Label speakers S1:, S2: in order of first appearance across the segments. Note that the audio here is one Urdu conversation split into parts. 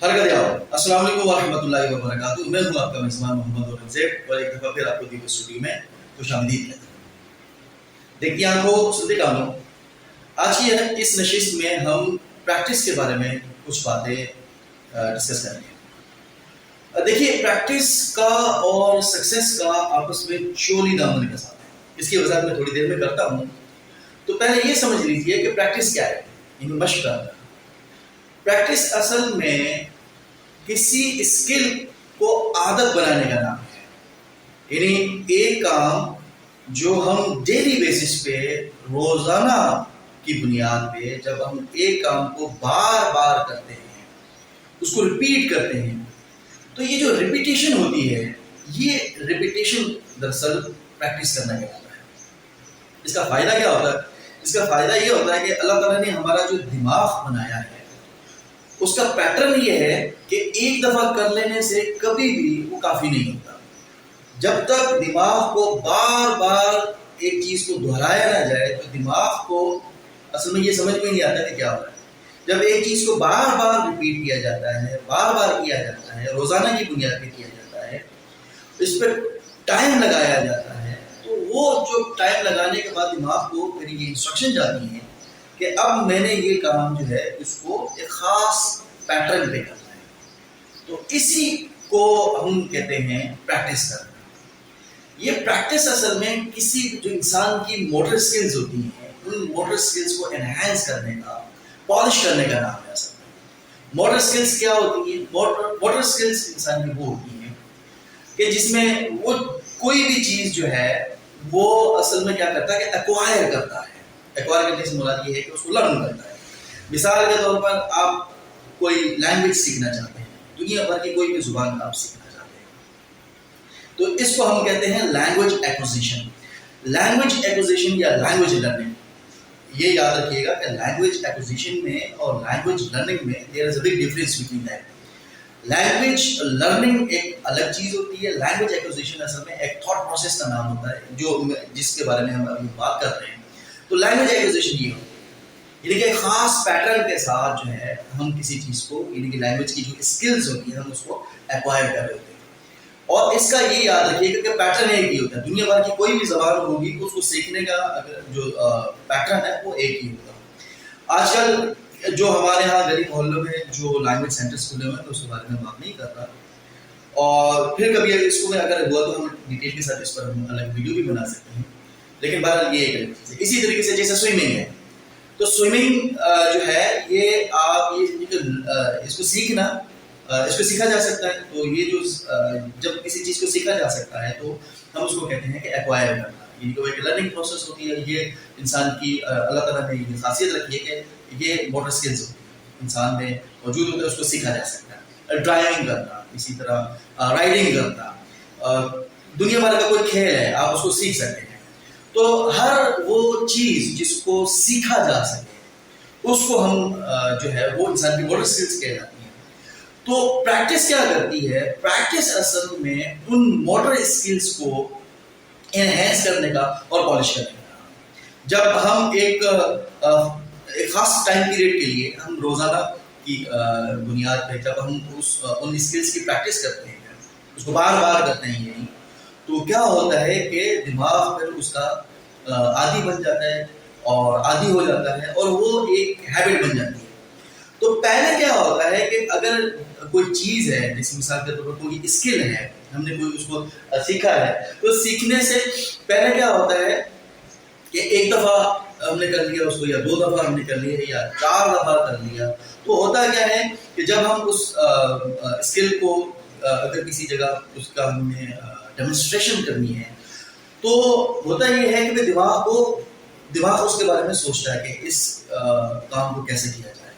S1: حرکت آؤ السلام علیکم ورحمۃ اللہ وبرکاتہ. میں ہوں آپ کا میزبان محمد اورنگزیب اور ایک دفعہ پھر آپ کو دیپ اسٹوڈیو میں خوش آمدید کہتا ہوں. دیکھیے آنکھوں سنتے کانوں، آج کی اس نشست میں ہم پریکٹس کے بارے میں کچھ باتیں ڈسکس کریں گے. دیکھیے پریکٹس کا اور سکسیس کا آپس میں چولی دامن کا ساتھ ہے. اس کی وضاحت میں تھوڑی دیر میں کرتا ہوں. تو پہلے یہ سمجھ لیجیے کہ پریکٹس کیا ہے، یعنی مشق کرنا. پریکٹس اصل میں کسی اسکل کو عادت بنانے کا نام ہے. یعنی ایک کام جو ہم ڈیلی بیسس پہ روزانہ کی بنیاد پہ جب ہم ایک کام کو بار بار کرتے ہیں، اس کو ریپیٹ کرتے ہیں، تو یہ جو ریپیٹیشن ہوتی ہے، یہ ریپیٹیشن دراصل پریکٹس کرنا کہلاتا ہے. اس کا فائدہ کیا ہوتا ہے؟ اس کا فائدہ یہ ہوتا ہے کہ اللہ تعالیٰ نے ہمارا جو دماغ بنایا ہے اس کا پیٹرن یہ ہے کہ ایک دفعہ کر لینے سے کبھی بھی وہ کافی نہیں ہوتا. جب تک دماغ کو بار بار ایک چیز کو دہرایا نہ جائے تو دماغ کو اصل میں یہ سمجھ میں نہیں آتا کہ کیا ہو رہا ہے. جب ایک چیز کو بار بار ریپیٹ کیا جاتا ہے، بار بار کیا جاتا ہے، روزانہ کی بنیاد پہ کیا جاتا ہے، اس پہ ٹائم لگایا جاتا ہے، تو وہ جو ٹائم لگانے کے بعد دماغ کو پھر یہ انسٹرکشن جاتی ہے کہ اب میں نے یہ کام جو ہے اس کو ایک خاص پیٹرن پہ کرنا ہے. تو اسی کو ہم کہتے ہیں پریکٹس کرنا. یہ پریکٹس اصل میں کسی جو انسان کی موٹر سکلز ہوتی ہیں، ان موٹر سکلز کو انہینس کرنے کا، پالش کرنے کا نام ہے. اصل میں موٹر سکلز کیا ہوتی ہیں؟ موٹر سکلز انسان کی وہ ہوتی ہیں کہ جس میں وہ کوئی بھی چیز جو ہے وہ اصل میں کیا کرتا ہے کہ ایکوائر کرتا ہے. ایکوائر کرنے سے مراد یہ ہے کہ اس کو لرن کرتا ہے. مثال کے طور پر آپ کوئی لینگویج سیکھنا چاہتے ہیں، دنیا بھر کی کوئی بھی زبان آپ سیکھنا چاہتے ہیں، تو اس کو ہم کہتے ہیں لینگویج ایکوزیشن. لینگویج ایکوزیشن یا لینگویج لرننگ. یہ یاد رکھیے گا کہ لینگویج ایکوزیشن میں اور لینگویج لرننگ میں there is a big difference between that. Language learning ایک الگ چیز ہوتی ہے. لینگویج ایکوزیشن اصل میں ایک تھاٹ پروسیس کا نام ہوتا ہے جس کے بارے میں ہم ابھی بات کر رہے ہیں. تو لینگویج ایکوزیشن یہ ہوتی ہے، یعنی کہ ایک خاص پیٹرن کے ساتھ جو ہے ہم کسی چیز کو، یعنی کہ لینگویج کی جو اسکلز ہوتی ہیں ہم اس کو ایکوائر کر رہے ہوتے ہیں. اور اس کا یہ یاد رکھیے کہ پیٹرن ایک ہی ہوتا ہے. دنیا بھر کی کوئی بھی زبان ہوگی اس کو سیکھنے کا جو پیٹرن ہے وہ ایک ہی ہوگا. آج کل جو ہمارے یہاں غریب محلوں میں جو لینگویج سینٹرز کھلے ہوئے ہیں تو اس کے بارے میں بات نہیں کر رہا، اور پھر کبھی اس کو میں اگر ہوا تو ہم ڈیٹیل کے ساتھ اس پر ہم الگ ویڈیو بھی بنا سکتے ہیں. لیکن بہرحال یہ ایک چیز ہے. اسی طریقے سے جیسے سوئمنگ ہے، تو سوئمنگ جو ہے یہ آپ اس کو سیکھنا، اس کو سیکھا جا سکتا ہے. تو یہ جو جب کسی چیز کو سیکھا جا سکتا ہے تو ہم اس کو کہتے ہیں کہ ایکوائر کرنا. یعنی کہ وہ ایک لرننگ پروسیس ہوتی ہے. یہ انسان کی اللہ تعالیٰ نے یہ خاصیت رکھی ہے کہ یہ موٹر سکلز ہوتی ہے انسان میں موجود ہوتا ہے، اس کو سیکھا جا سکتا ہے. ڈرائیونگ کرنا، اسی طرح رائڈنگ کرنا، دنیا بھر کا کوئی کھیل ہے آپ اس کو سیکھ سکتے ہیں. تو ہر وہ چیز جس کو سیکھا جا سکے اس کو ہم جو ہے وہ انسان کی موٹر سکلز کہلاتی ہیں. تو پریکٹس کیا کرتی ہے؟ پریکٹس اصل میں ان موٹر سکلز کو انہینس کرنے کا اور پالش کرنے کا. جب ہم ایک خاص ٹائم پیریڈ کے لیے ہم روزانہ کی بنیاد پہ جب ہم ان اسکلز کی پریکٹس کرتے ہیں، اس کو بار بار کرتے ہیں، یعنی تو کیا ہوتا ہے کہ دماغ پھر اس کا عادی بن جاتا ہے اور عادی ہو جاتا ہے اور وہ ایک ہیبٹ بن جاتی ہے. تو پہلے کیا ہوتا ہے کہ اگر کوئی چیز ہے، جیسے مثال کے طور پر کوئی اسکل ہے، ہم نے کوئی اس کو سیکھا ہے، تو سیکھنے سے پہلے کیا ہوتا ہے کہ ایک دفعہ ہم نے کر لیا اس کو، یا 2 دفعہ ہم نے کر لیا، یا 4 دفعہ کر لیا. تو ہوتا کیا ہے کہ جب ہم اس اسکل کو اگر کسی جگہ اس کا ہم نے ڈیمونسٹریشن کرنی ہے تو ہوتا یہ ہے کہ دماغ اس کے بارے میں سوچتا ہے کہ اس کام کو کیسے کیا جائے.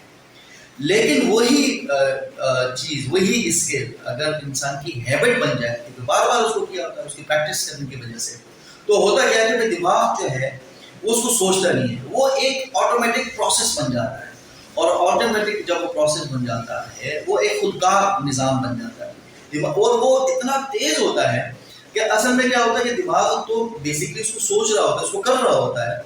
S1: لیکن وہی چیز، وہی اسکل اگر انسان کی ہیبٹ بن جائے تو بار بار اس کو کیا ہوتا ہے اس کی پریکٹس کرنے کی وجہ سے، تو ہوتا کیا ہے کہ دماغ جو ہے وہ اس کو سوچتا نہیں ہے، وہ ایک آٹومیٹک پروسیس بن جاتا ہے. اور آٹومیٹک جب وہ پروسیس بن جاتا ہے وہ ایک خودکار نظام بن جاتا ہے. اور وہ اتنا تیز ہوتا ہے کہ اصل میں کیا ہوتا ہے کہ دماغ تو بیسکلی اس کو سوچ رہا ہوتا ہے، اس کو کر رہا ہوتا ہے،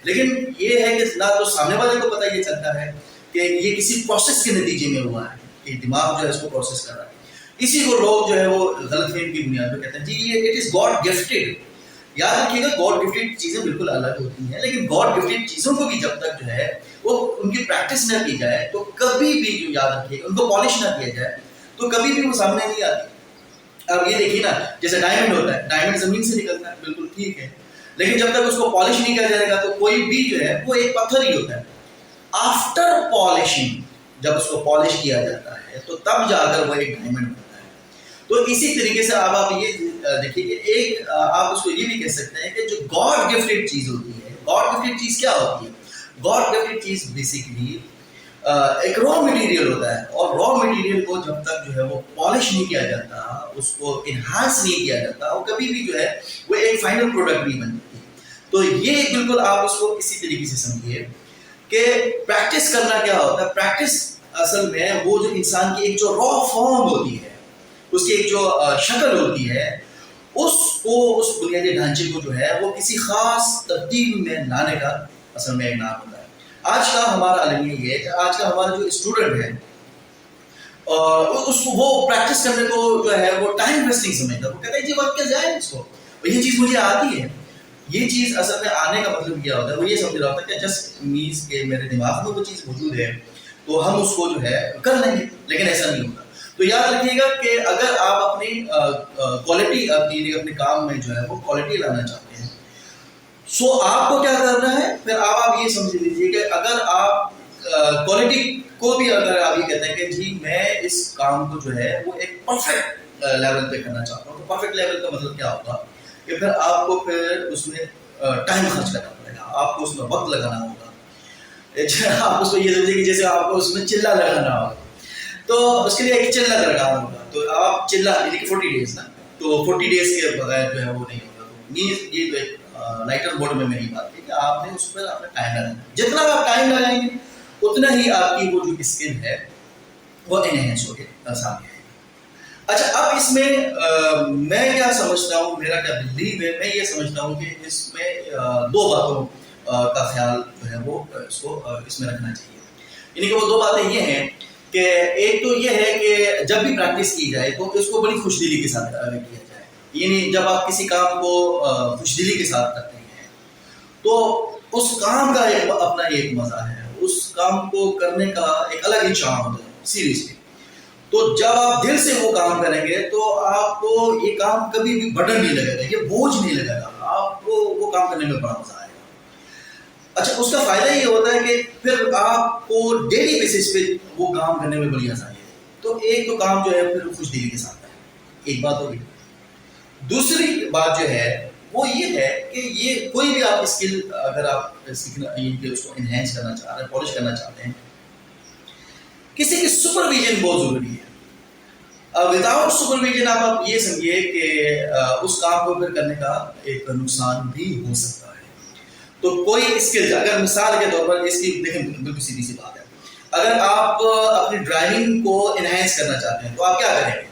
S1: لیکن یہ ہے کہ نہ تو سامنے والے کو پتہ یہ چلتا ہے کہ یہ کسی پروسیس کے نتیجے میں ہوا ہے، کہ دماغ جو ہے اس کو پروسیس کر رہا ہے. اسی کو لوگ جو ہے وہ غلط فہمی کی بنیاد پہ کہتے ہیں جی یہ اٹ از گاڈ گفٹیڈ. یاد رکھیے گا گاڈ گفٹیڈ چیزیں بالکل الگ ہوتی ہیں, لیکن گاڈ گفٹیڈ چیزوں کو بھی جب تک جو ہے وہ ان کی پریکٹس نہ کی جائے تو کبھی بھی جو یاد رکھیے گا ان کو پالش نہ کیا جائے تو کبھی بھی وہ سامنے نہیں آتی. اب یہ دیکھیے نا جیسے ڈائمنڈ ہوتا ہے, ڈائمنڈ زمین سے نکلتا ہے بالکل ٹھیک ہے, لیکن جب تک اس کو پالش نہیں کیا جائے گا تو کوئی بھی جو ہے وہ ایک پتھر ہی ہوتا ہے. آفٹر پالشنگ جب اس کو پالش کیا جاتا ہے تو تب جا کر وہ ایک ڈائمنڈ ہوتا ہے. تو اسی طریقے سے اب آپ یہ دیکھیے کہ ایک آپ اس کو یہ بھی کہہ سکتے ہیں کہ جو گاڈ گفٹیڈ چیز ہوتی ہے, گاڈ گفٹیڈ چیز کیا ہوتی ہے؟ گاڈ گفٹیڈ چیز بیسیکلی ایک را مٹیریل ہوتا ہے, اور را مٹیریل کو جب تک جو ہے وہ پالش نہیں کیا جاتا, اس کو انہانس نہیں کیا جاتا, وہ کبھی بھی جو ہے وہ ایک فائنل پروڈکٹ نہیں بنتی. تو یہ بالکل آپ اس کو اسی طریقے سے سمجھیے کہ پریکٹس کرنا کیا ہوتا ہے. پریکٹس اصل میں وہ جو انسان کی ایک جو را فارم ہوتی ہے, اس کی ایک جو شکل ہوتی ہے, اس کو اس بنیادی ڈھانچے کو جو ہے وہ کسی خاص ترتیب میں لانے کا اصل میں ایک نام ہوتا ہے. آج کا ہمارا عالم یہ ہے کہ آج کا ہمارا جو اسٹوڈنٹ ہے اس کو وہ پریکٹس کرنے کو جو ہے وہ ٹائم ویسٹنگ سمجھتا ہے. وہ کہتا ہے جی وقت کیا جائے اس کو, یہ چیز مجھے آتی ہے. یہ چیز اصل میں آنے کا مطلب کیا ہوتا ہے, وہ یہ سمجھ رہا ہوتا ہے کہ جسٹ مینس کہ میرے دماغ میں وہ چیز موجود ہے تو ہم اس کو جو ہے کر لیں گے, لیکن ایسا نہیں ہوتا. تو یاد رکھیے گا کہ اگر آپ اپنی کوالٹی اپنے کام میں جو ہے وہ کوالٹی لانا چاہتے ہیں, سو آپ کو کیا کرنا ہے, پھر آپ یہ سمجھ لیجیے کہ اگر آپ کوالٹی کو بھی اگر آپ یہ کہتے ہیں کہ جی میں اس کام کو جو ہے وہ ایک پرفیکٹ لیول پہ کرنا چاہتا ہوں, تو پرفیکٹ لیول کا مطلب کیا ہوگا کہ پھر آپ کو پھر اس میں ٹائم خرچ کرنا پڑے گا, آپ کو اس میں وقت لگانا ہوگا. آپ اس کو یہ سمجھیں کہ جیسے آپ کو اس میں چلہ لگانا ہوگا, تو اس کے لیے ایک چلہ لگانا ہوگا. تو آپ چلہ یعنی کہ 40 ڈیز نا, تو 40 ڈیز کے بغیر جو ہے وہ نہیں ہوگا. یہ تو ایک لائٹر بورڈ میں میری بات ہے کہ آپ نے اس پر اپنا ٹائم لگانا ہے. جتنا آپ ٹائم لگائیں گے اتنا ہی آپ کی وہ جو اسکل ہے وہ انہینس ہو کے سامنے آئے گی. اچھا, اب اس میں میں کیا سمجھتا ہوں, میرا کیا بلیو ہے, میں یہ سمجھتا ہوں کہ اس میں دو باتوں کا خیال جو ہے وہ اس میں رکھنا چاہیے. یعنی کہ وہ دو باتیں یہ ہیں کہ ایک تو یہ ہے کہ جب بھی پریکٹس کی جائے تو اس کو بڑی خوش دلی کے ساتھ کیا جائے. یعنی جب آپ کسی کام کو خوش دلی کے ساتھ کرتے ہیں تو اس کام کا ایک اپنا ایک مزہ ہے, اس کام کو کرنے کا ایک الگ ہی چارم ہوتا ہے سیریسلی. تو جب آپ دل سے وہ کام کریں گے تو آپ کو یہ کام کبھی بھی برڈن نہیں لگے گا, یہ بوجھ نہیں لگے گا, آپ کو وہ کام کرنے میں بڑا مزہ آئے گا. اچھا, اس کا فائدہ یہ ہوتا ہے کہ پھر آپ کو ڈیلی بیسس پہ وہ کام کرنے میں بڑی آسانی ہے. تو ایک تو کام جو ہے پھر خوش دلی کے ساتھ ہے, ایک بات ہوگی. دوسری بات جو ہے وہ یہ ہے کہ یہ کوئی بھی آپ اسکل اگر آپ سیکھنا اس کو انہینس کرنا چاہ رہے ہیں, پالش کرنا چاہتے ہیں, کسی کی سپرویژن بہت ضروری ہے. وداؤٹ سپرویژن آپ یہ سمجھیے کہ اس کام کو پھر کرنے کا ایک نقصان بھی ہو سکتا ہے. تو کوئی اسکل اگر مثال کے طور پر اس کی دیکھیں بالکل سیدھی سی بات ہے, اگر آپ اپنی ڈرائیونگ کو انہینس کرنا چاہتے ہیں تو آپ کیا کریں گے,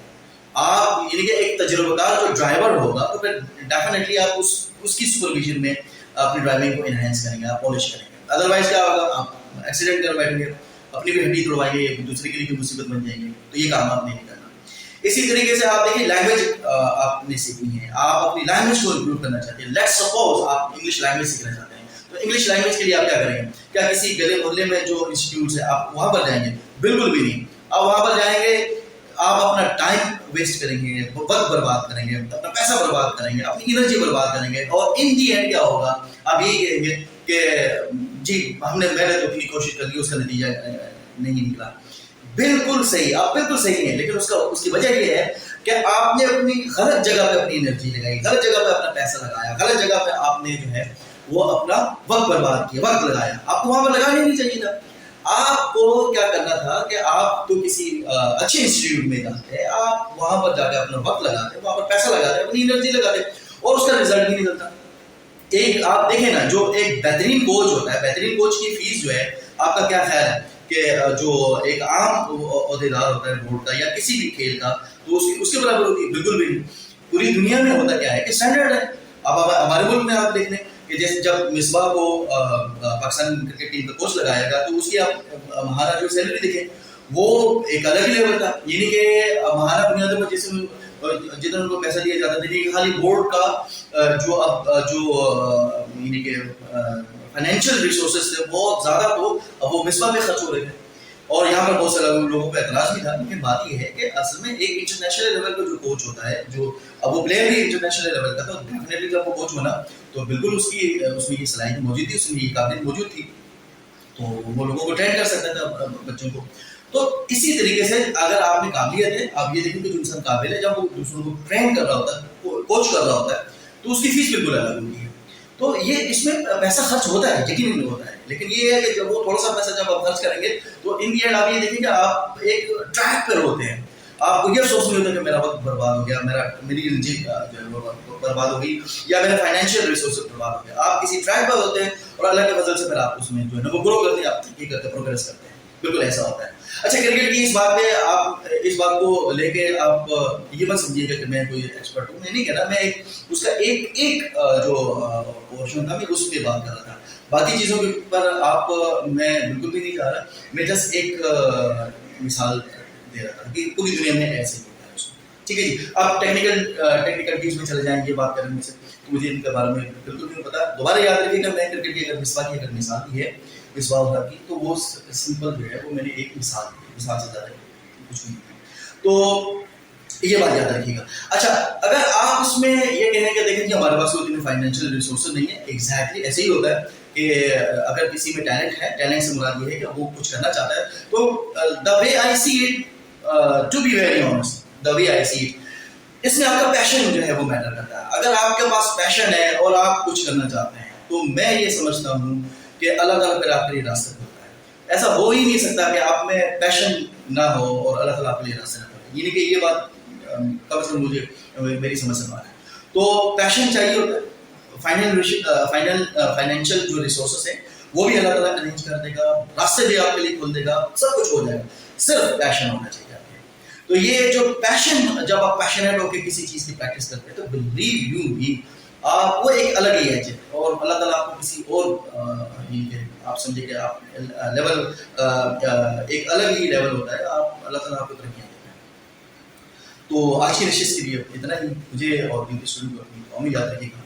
S1: آپ یعنی کہ ایک تجربہ کار جو ڈرائیور ہوگا تو پھر ڈیفینیٹلی آپ اس کی سپرویژن میں اپنی ڈرائیونگ کو انہینس کریں گے, آپ پالش کریں گے. ادروائز کیا ہوگا, آپ ایکسیڈنٹ کر بیٹھیں گے, اپنی بھی ہڈی توڑوائیں گے, دوسرے کے لیے بھی مصیبت بن جائیں گے. تو یہ کام آپ نہیں کرنا. اسی طریقے سے آپ دیکھیں لینگویج آپ نے سیکھنی ہے, آپ اپنی لینگویج کو امپروو کرنا چاہتے ہیں. لیٹس سپوز آپ انگلش لینگویج سیکھنا چاہتے ہیں, تو انگلش لینگویج کے لیے آپ کیا کریں گے, کیا کسی گلے محلے میں جو انسٹیٹیوٹس ہیں آپ وہاں پر جائیں گے؟ بالکل بھی نہیں. آپ وہاں پر جائیں گے, آپ اپنا ٹائم ویسٹ کریں گے, وقت برباد کریں گے, اپنا پیسہ برباد کریں گے, اپنی انرجی برباد کریں گے, اور ان دی اینڈ کیا ہوگا, آپ یہی کہیں گے کہ جی میں نے تو اتنی کوشش کر لی, اس کا نتیجہ نہیں نکلا. بالکل صحیح, آپ بالکل صحیح ہیں, لیکن اس کی وجہ یہ ہے کہ آپ نے اپنی غلط جگہ پہ اپنی انرجی لگائی, غلط جگہ پہ اپنا پیسہ لگایا, غلط جگہ پہ آپ نے جو ہے وہ اپنا وقت برباد کیا, وقت لگایا. آپ کو وہاں پر لگانا نہیں چاہیے تھا. آپ کو کیا کرنا تھا کہ آپ تو کسی اچھے انسٹیٹیوٹ میں جاتے, آپ وہاں پر جا کے اپنا وقت لگاتے, وہاں پر پیسہ لگاتے, اپنی انرجی لگاتے, اور اس کا رزلٹ بھی نکلتا. ایک آپ دیکھیں نا, جو ایک بہترین کوچ ہوتا ہے, بہترین کوچ کی فیس جو ہے, آپ کا کیا خیال ہے کہ جو ایک عام عہدیدار ہوتا ہے بورڈ کا یا کسی بھی کھیل کا, تو اس کے برابر ہوتی ہے؟ بالکل بھی نہیں. پوری دنیا میں ہوتا کیا ہے کہ اسٹینڈرڈ ہے. اب ہمارے ملک میں آپ دیکھ لیں کہ جیسے جب مصباح کو پاکستان کرکٹ ٹیم کا کوچ لگایا گا تو اس کی آپ ہمارا جو سیلری دیکھیں, وہ ایک الگ ہی لیول تھا. یعنی کہ ماہانہ بنیادوں پر جیسے جتنا ان کو پیسہ دیا جاتا تھا کہ خالی بورڈ کا جو یعنی کہ فائنینشیل ریسورسز تھے بہت زیادہ تو اب وہ مصباح میں خرچ ہو رہے تھے. اور یہاں پر بہت سارے لوگوں کو اعتراض بھی تھا. لیکن بات یہ ہے کہ اصل میں ایک انٹرنیشنل لیول کا جو کوچ ہوتا ہے, جو اب وہ پلیئر بھی انٹرنیشنل لیول کا تھا, ڈیفینیٹلی جب وہ کوچ بنا تو بالکل اس میں یہ صلاحیت موجود تھی, اس میں یہ قابلیت موجود تھی, تو وہ لوگوں کو ٹرین کر سکتا تھا بچوں کو. تو اسی طریقے سے اگر آپ میں قابلیت ہے, آپ یہ دیکھیں کہ جو انسان قابل ہے جب وہ دوسروں کو ٹرین کر رہا ہوتا ہے, کوچ کر رہا ہوتا ہے, تو اس کی فیس بالکل الگ ہوتی ہے. تو یہ اس میں پیسہ خرچ ہوتا ہے, یقیناً ہوتا ہے. لیکن یہ ہے کہ جب وہ تھوڑا سا پیسہ جب آپ خرچ کریں گے تو ان دی اینڈ آپ یہ دیکھیں کہ آپ ایک ٹریک پر ہوتے ہیں. آپ کو یہ افسوس نہیں ہوتا کہ میرا وقت برباد ہو گیا, میری انرجی برباد ہو گئی, یا میرا فائنینشیل ریسورس برباد ہو گیا. آپ کسی ٹریک پر ہوتے ہیں اور اللہ کے فضل سے پھر آپ اس میں جو ہے نا وہ گرو کرتے ہیں, آپ ترقی کرتے ہیں, پروگریس کرتے ہیں. بالکل ایسا ہوتا ہے. اچھا, کرکٹ کی اس بات پہ آپ اس بات کو لے کے آپ یہ مت سمجھیے گا کہ میں کوئی ایکسپرٹ ہوں. میں نہیں کہہ رہا, میں اس کا ایک جو پورشن تھا میں اس پہ بات کر رہا تھا. باقی چیزوں کے اوپر آپ میں بالکل بھی نہیں جا رہا. میں جسٹ ایک مثال دے رہا تھا کہ پوری دنیا میں ایسے ہی ہوتا ہے. ٹھیک ہے جی, آپ ٹیکنیکل چیز میں چلے جائیں یہ بات کرنے سے, مجھے ان کے بارے میں بالکل نہیں پتا. دوبارہ یاد رکھیے گا, میں کرکٹ کی اگر مصباح کی اگر مثال دی ہے مصباح کی, تو وہ سمپل جو ہے وہ میں نے ایک مثال سے زیادہ کچھ نہیں. تو یہ بات یاد رکھیے گا. اچھا, اگر آپ اس میں یہ کہنے کے دیکھیں کہ ہمارے پاس اتنے فائنینشیل ریسورسز نہیں ہے, ایگزیکٹلی ایسے ہی ہوتا ہے کہ اگر کسی میں ٹیلنٹ ہے, ٹیلنٹ سے مراد یہ ہے کہ وہ کچھ کرنا چاہتا ہے, تو the way I see it, to be very honest, the way I see it, اس میں آپ کا پیشن جو ہے وہ میٹر کرتا ہے. اگر آپ کے پاس پیشن ہے اور آپ کچھ کرنا چاہتے ہیں تو میں یہ سمجھتا ہوں کہ اللہ تعالیٰ پھر آپ کے لیے راستہ ہوتا ہے. ایسا ہو ہی نہیں سکتا کہ آپ میں پیشن نہ ہو اور اللہ تعالیٰ آپ کے لیے راستہ نہ کرے. یعنی کہ یہ بات کم از کم مجھے میری سمجھ سے باہر ہے. تو پیشن چاہیے ہوتا ہے. فائنینشیل جو ریسورسز ہیں وہ بھی اللہ تعالیٰ ارینج کر دے گا, راستے بھی آپ کے لیے کھول دے گا, سب کچھ ہو جائے گا, صرف پیشن ہونا چاہیے. تو یہ جو پیشن, جب آپ پیشنیٹ ہو کے کسی چیز کی پریکٹس کرتے ہیں تو بلیو یو می آپ وہ ایک الگ ہی ایج ہے, اور اللہ تعالیٰ آپ کو کسی اور آپ سمجھے کہ آپ لیول ایک الگ ہی لیول ہوتا ہے, آپ اللہ تعالیٰ آپ کو ترقیاں دیتا ہے. تو آج کی نشست کے لیے اتنا ہی. مجھے اور ان کے اسٹوڈنٹ کو اپنی قومی یاد رکھے گا.